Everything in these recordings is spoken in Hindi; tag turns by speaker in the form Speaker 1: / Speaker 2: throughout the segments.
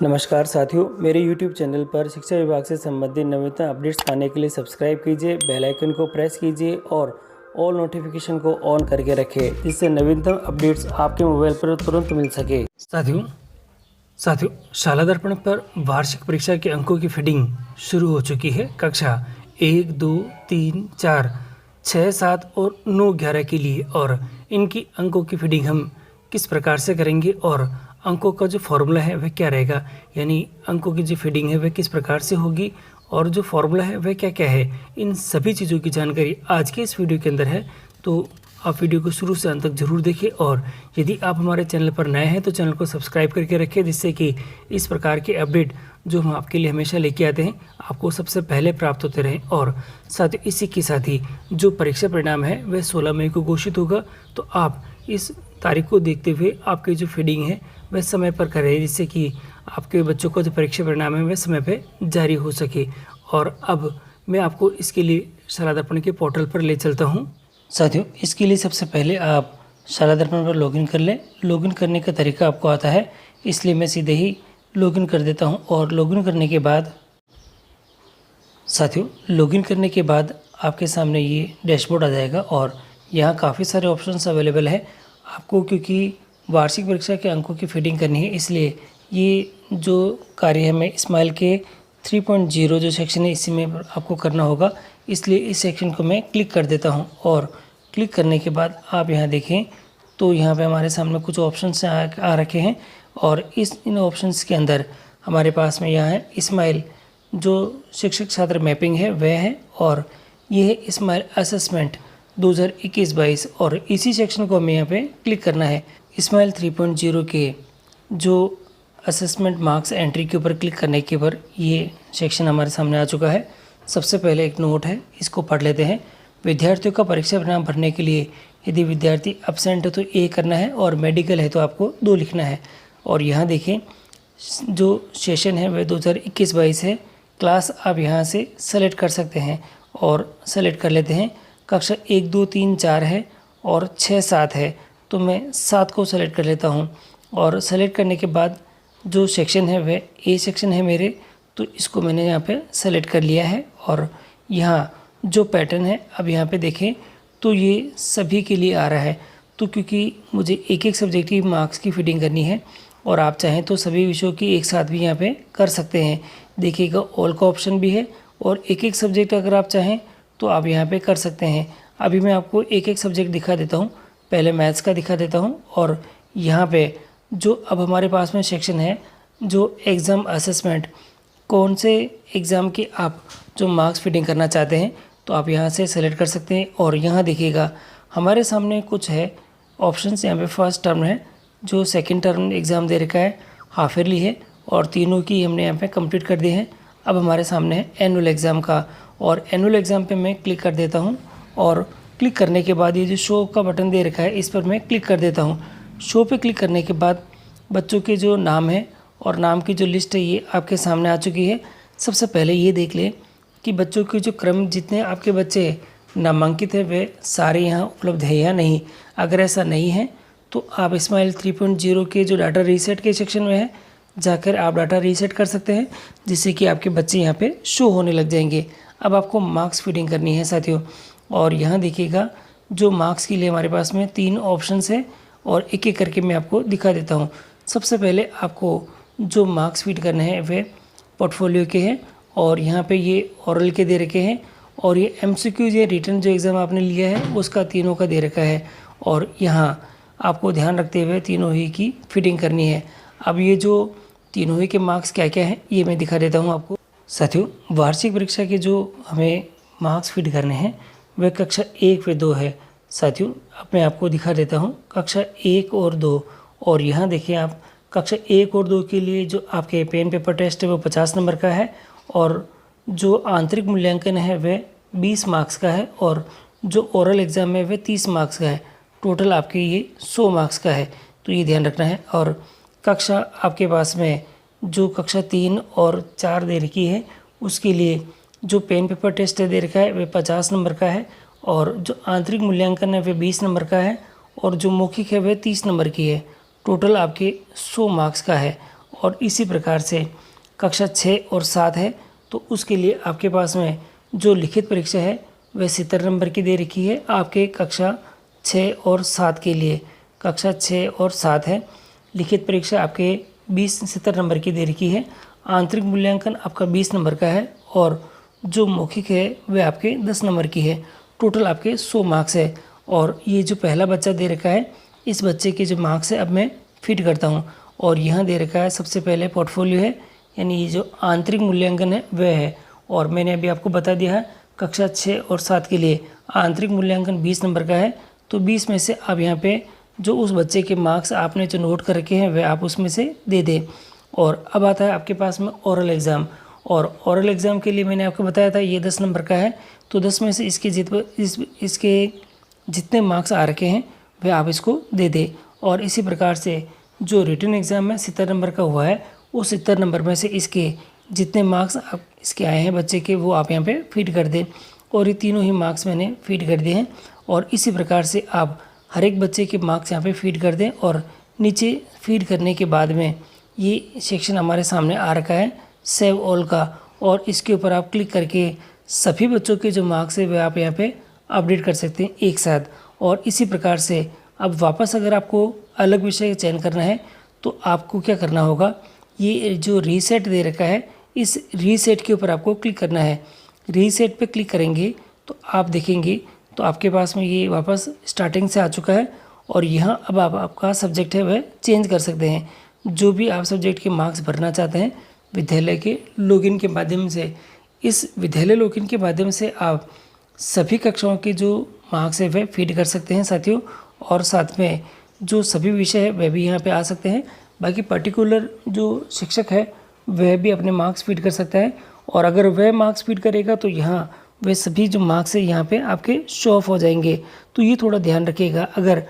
Speaker 1: नमस्कार साथियों, मेरे YouTube चैनल पर शिक्षा विभाग से संबंधित नवीनतम अपडेट्स पाने के लिए सब्सक्राइब कीजिए, बेल आइकन को प्रेस कीजिए और ऑल नोटिफिकेशन को ऑन करके रखें, जिससे नवीनतम अपडेट्स आपके मोबाइल पर तुरंत मिल सके।
Speaker 2: साथियों शाला दर्पण पर वार्षिक परीक्षा के अंकों की फीडिंग शुरू हो चुकी है। कक्षा 1, 2, 3, 4, 6, 7 और 9, 11 के लिए, और इनकी अंकों की फीडिंग हम किस प्रकार से करेंगे और अंकों का जो फॉर्मूला है वह क्या रहेगा, यानी अंकों की जो फीडिंग है वह किस प्रकार से होगी और जो फॉर्मूला है वह क्या क्या है, इन सभी चीज़ों की जानकारी आज के इस वीडियो के अंदर है। तो आप वीडियो को शुरू से अंत तक जरूर देखिए, और यदि आप हमारे चैनल पर नए हैं तो चैनल को सब्सक्राइब करके रखें, जिससे कि इस प्रकार के अपडेट जो हम आपके लिए हमेशा लेके आते हैं आपको सबसे पहले प्राप्त होते रहें। और साथ इसी के साथ ही जो परीक्षा परिणाम है वह 16 मई को घोषित होगा, तो आप इस तारीख को देखते हुए आपकी जो फीडिंग है वह समय पर करें, जिससे कि आपके बच्चों का जो परीक्षा परिणाम है वह समय पर जारी हो सके। और अब मैं आपको इसके लिए शाला दर्पण के पोर्टल पर ले चलता हूँ। साथियों, इसके लिए सबसे पहले आप शाला दर्पण पर लॉगिन कर लें। लॉगिन करने का तरीका आपको आता है, इसलिए मैं सीधे ही लॉगिन कर देता हूं। और लॉगिन करने के बाद साथियों, लॉगिन करने के बाद आपके सामने ये डैशबोर्ड आ जाएगा, और यहाँ काफ़ी सारे ऑप्शंस अवेलेबल है आपको, क्योंकि वार्षिक परीक्षा के अंकों की फीडिंग करनी है, इसलिए ये जो कार्य है मैं स्माइल के 3.0 जो सेक्शन है इसी में आपको करना होगा, इसलिए इस सेक्शन को मैं क्लिक कर देता हूं। और क्लिक करने के बाद आप यहां देखें तो यहां पे हमारे सामने कुछ ऑप्शंस आ रखे हैं, और इन ऑप्शंस के अंदर हमारे पास में यहाँ है स्माइल जो शिक्षक छात्र मैपिंग है वह है, और ये है स्माइल असेसमेंट 2021-22, और इसी सेक्शन को हमें यहाँ पे क्लिक करना है। स्माइल 3.0 के जो असेसमेंट मार्क्स एंट्री के ऊपर क्लिक करने के ऊपर ये सेक्शन हमारे सामने आ चुका है। सबसे पहले एक नोट है, इसको पढ़ लेते हैं। विद्यार्थियों का परीक्षा परिणाम भरने के लिए यदि विद्यार्थी एब्सेंट है तो ए करना है, और मेडिकल है तो आपको 2 लिखना है। और यहाँ देखें जो सेशन है वह 2021-22 है। क्लास आप यहाँ से सेलेक्ट कर सकते हैं, और सेलेक्ट कर लेते हैं। कक्षा 1, 2, 3, 4 है और 6, 7 है, तो मैं 7 को सेलेक्ट कर लेता हूँ। और सेलेक्ट करने के बाद जो सेक्शन है वह ए सेक्शन है मेरे, तो इसको मैंने यहाँ पे सेलेक्ट कर लिया है। और यहाँ जो पैटर्न है अब यहाँ पे देखें तो ये सभी के लिए आ रहा है, तो क्योंकि मुझे एक एक सब्जेक्ट की मार्क्स की फीडिंग करनी है, और आप चाहें तो सभी विषयों की एक साथ भी यहाँ पे कर सकते हैं। देखिएगा ऑल का ऑप्शन भी है, और एक एक सब्जेक्ट अगर आप चाहें तो आप यहाँ पे कर सकते हैं। अभी मैं आपको एक एक सब्जेक्ट दिखा देता हूँ। पहले मैथ्स का दिखा देता हूँ, और यहाँ पे जो अब हमारे पास में सेक्शन है जो एग्ज़ाम असेसमेंट, कौन से एग्ज़ाम की आप जो मार्क्स फीडिंग करना चाहते हैं तो आप यहाँ से सेलेक्ट कर सकते हैं। और यहाँ देखिएगा हमारे सामने कुछ है ऑप्शंस। यहाँ पे फर्स्ट टर्म है, जो सेकंड टर्म एग्ज़ाम दे रखा है, हाफ ईयरली है, और तीनों की हमने यहाँ पे कंप्लीट कर दिए हैं। अब हमारे सामने है एनुअल एग्ज़ाम का, और एनुअल एग्ज़ाम पे मैं क्लिक कर देता हूँ। और क्लिक करने के बाद ये जो शो का बटन दे रखा है इस पर मैं क्लिक कर देता हूँ। शो पे क्लिक करने के बाद बच्चों के जो नाम है और नाम की जो लिस्ट है ये आपके सामने आ चुकी है। सबसे पहले ये देख लें कि बच्चों के जो क्रम, जितने आपके बच्चे नामांकित है वे सारे यहाँ उपलब्ध है या नहीं। अगर ऐसा नहीं है तो आप स्माइल 3.0 के जो डाटा रीसेट के सेक्शन में है जाकर आप डाटा रीसेट कर सकते हैं, जिससे कि आपके बच्चे यहाँ पे शो होने लग जाएंगे। अब आपको मार्क्स फीडिंग करनी है साथियों, और यहाँ देखिएगा जो मार्क्स के लिए हमारे पास में 3 ऑप्शंस है, और एक एक करके मैं आपको दिखा देता हूँ। सबसे पहले आपको जो मार्क्स फीड करने हैं वे पोर्टफोलियो के हैं, और यहाँ पे ये ओरल के दे रखे हैं, और ये एमसीक्यूज या रिटर्न जो एग्ज़ाम आपने लिया है उसका तीनों का दे रखा है। और यहाँ आपको ध्यान रखते हुए तीनों ही की फिटिंग करनी है। अब ये जो तीनों ही के मार्क्स क्या क्या हैं ये मैं दिखा देता हूँ आपको। साथियों, वार्षिक परीक्षा के जो हमें मार्क्स फीड करने हैं वह कक्षा 1 व 2 है। साथियों, अब मैं आपको दिखा देता हूँ कक्षा 1 और 2, और यहाँ देखिए आप कक्षा 1 और 2 के लिए जो आपके पेन पेपर टेस्ट है वो 50 नंबर का है, और जो आंतरिक मूल्यांकन है वह 20 मार्क्स का है, और जो ओरल एग्ज़ाम है वह 30 मार्क्स का है। टोटल आपके ये 100 मार्क्स का है, तो ये ध्यान रखना है। और कक्षा आपके पास में जो कक्षा 3 और 4 दे रखी है उसके लिए जो पेन पेपर टेस्ट दे रखा है वह 50 नंबर का है, और जो आंतरिक मूल्यांकन है वह 20 नंबर का है, और जो मौखिक है वह 30 नंबर की है। टोटल आपके 100 मार्क्स का है। और इसी प्रकार से कक्षा 6 और 7 है तो उसके लिए आपके पास में जो लिखित परीक्षा है वह 70 नंबर की दे रखी है आपके कक्षा 6 और 7 के लिए। कक्षा 6 और 7 है, लिखित परीक्षा आपके 70 नंबर की दे रखी है। आंतरिक मूल्यांकन आपका 20 नंबर का है और जो मौखिक है वह आपके 10 नंबर की है। टोटल आपके 100 मार्क्स है। और ये जो पहला बच्चा दे रखा है इस बच्चे के जो मार्क्स है अब मैं फिट करता हूँ। और यहाँ दे रखा है सबसे पहले पोर्टफोलियो है, यानी ये जो आंतरिक मूल्यांकन है वह है। और मैंने अभी आपको बता दिया है कक्षा 6 और 7 के लिए आंतरिक मूल्यांकन 20 नंबर का है। तो 20 में से आप यहाँ पे जो उस बच्चे के मार्क्स आपने जो नोट कर रखे हैं वह आप उसमें से दे दें। और अब आता है आपके पास में ओरल एग्ज़ाम। और ओरल एग्ज़ाम के लिए मैंने आपको बताया था ये 10 नंबर का है। तो 10 में से इसके जितने मार्क्स आ रखे हैं वह आप इसको दे दें। और इसी प्रकार से जो रिटन एग्ज़ाम में 70 नंबर का हुआ है उस 70 नंबर में से इसके जितने मार्क्स आप इसके आए हैं बच्चे के वो आप यहाँ पे फीड कर दें। और ये तीनों ही मार्क्स मैंने फीड कर दिए हैं। और इसी प्रकार से आप हर एक बच्चे के मार्क्स यहाँ पे फीड कर दें। और नीचे फीड करने के बाद में ये सेक्शन हमारे सामने आ रखा है सेव ऑल का, और इसके ऊपर आप क्लिक करके सभी बच्चों के जो मार्क्स है वह आप यहाँ पे अपडेट कर सकते हैं एक साथ। और इसी प्रकार से अब वापस अगर आपको अलग विषय चयन करना है तो आपको क्या करना होगा, ये जो रीसेट दे रखा है इस रीसेट के ऊपर आपको क्लिक करना है। रीसेट पे क्लिक करेंगे तो आप देखेंगे तो आपके पास में ये वापस स्टार्टिंग से आ चुका है। और यहाँ अब आप आपका सब्जेक्ट है वह चेंज कर सकते हैं। जो भी आप सब्जेक्ट के मार्क्स भरना चाहते हैं विद्यालय के लॉगिन के माध्यम से, इस विद्यालय लॉगिन के माध्यम से आप सभी कक्षाओं के जो मार्क्स है वह फीड कर सकते हैं साथियों। और साथ में जो सभी विषय है वह भी यहाँ पे आ सकते हैं। बाकी पर्टिकुलर जो शिक्षक है वह भी अपने मार्क्स फीड कर सकता है। और अगर वह मार्क्स फीड करेगा तो यहाँ वह सभी जो मार्क्स है यहाँ पे आपके शो ऑफ हो जाएंगे। तो ये थोड़ा ध्यान रखिएगा, अगर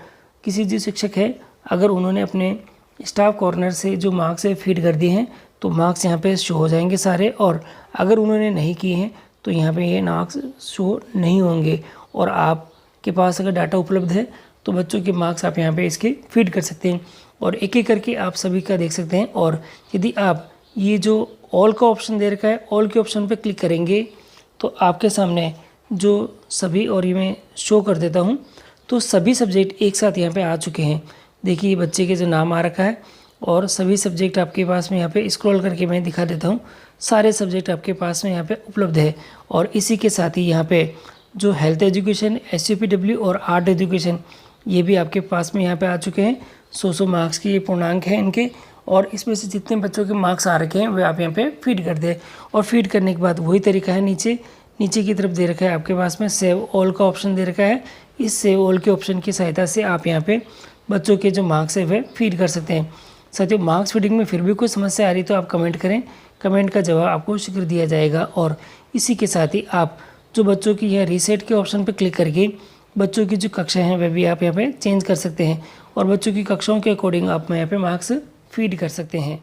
Speaker 2: किसी जो शिक्षक है अगर उन्होंने अपने स्टाफ कॉर्नर से जो मार्क्स है फीड कर दिए हैं तो मार्क्स यहाँ पे शो हो जाएंगे सारे। और अगर उन्होंने नहीं किए हैं तो यहाँ पे ये मार्क्स शो नहीं होंगे। और आपके पास अगर डाटा उपलब्ध है तो बच्चों के मार्क्स आप यहाँ पे इसके फीड कर सकते हैं। और एक एक करके आप सभी का देख सकते हैं। और यदि आप ये जो ऑल का ऑप्शन दे रखा है ऑल के ऑप्शन पे क्लिक करेंगे तो आपके सामने जो सभी, और ये मैं शो कर देता हूँ, तो सभी सब्जेक्ट एक साथ यहाँ पे आ चुके हैं। देखिए बच्चे के जो नाम आ रखा है और सभी सब्जेक्ट आपके पास में यहाँ पे स्क्रॉल करके मैं दिखा देता हूँ। सारे सब्जेक्ट आपके पास में यहाँ पे उपलब्ध है। और इसी के साथ ही यहाँ पे जो हेल्थ एजुकेशन, SUPW और आर्ट एजुकेशन ये भी आपके पास में यहाँ पे आ चुके हैं। 100 मार्क्स की ये पूर्णांक है इनके। और इसमें से जितने बच्चों के मार्क्स आ रखे हैं वे आप यहाँ पे फीड कर दें। और फीड करने के बाद वही तरीका है, नीचे की तरफ दे रखा है आपके पास में सेव ऑल का ऑप्शन दे रखा है। इस सेव ऑल के ऑप्शन की सहायता से आप यहाँ पे बच्चों के जो मार्क्स है वे फीड कर सकते हैं। साथियों मार्क्स फीडिंग में फिर भी कोई समस्या आ रही तो आप कमेंट करें, कमेंट का जवाब आपको शीघ्र दिया जाएगा। और इसी के साथ ही आप जो बच्चों की यह रीसेट के ऑप्शन पर क्लिक करके बच्चों की जो कक्षा हैं वह भी आप यहाँ पे चेंज कर सकते हैं। और बच्चों की कक्षाओं के अकॉर्डिंग आप यहाँ पे मार्क्स फीड कर सकते हैं।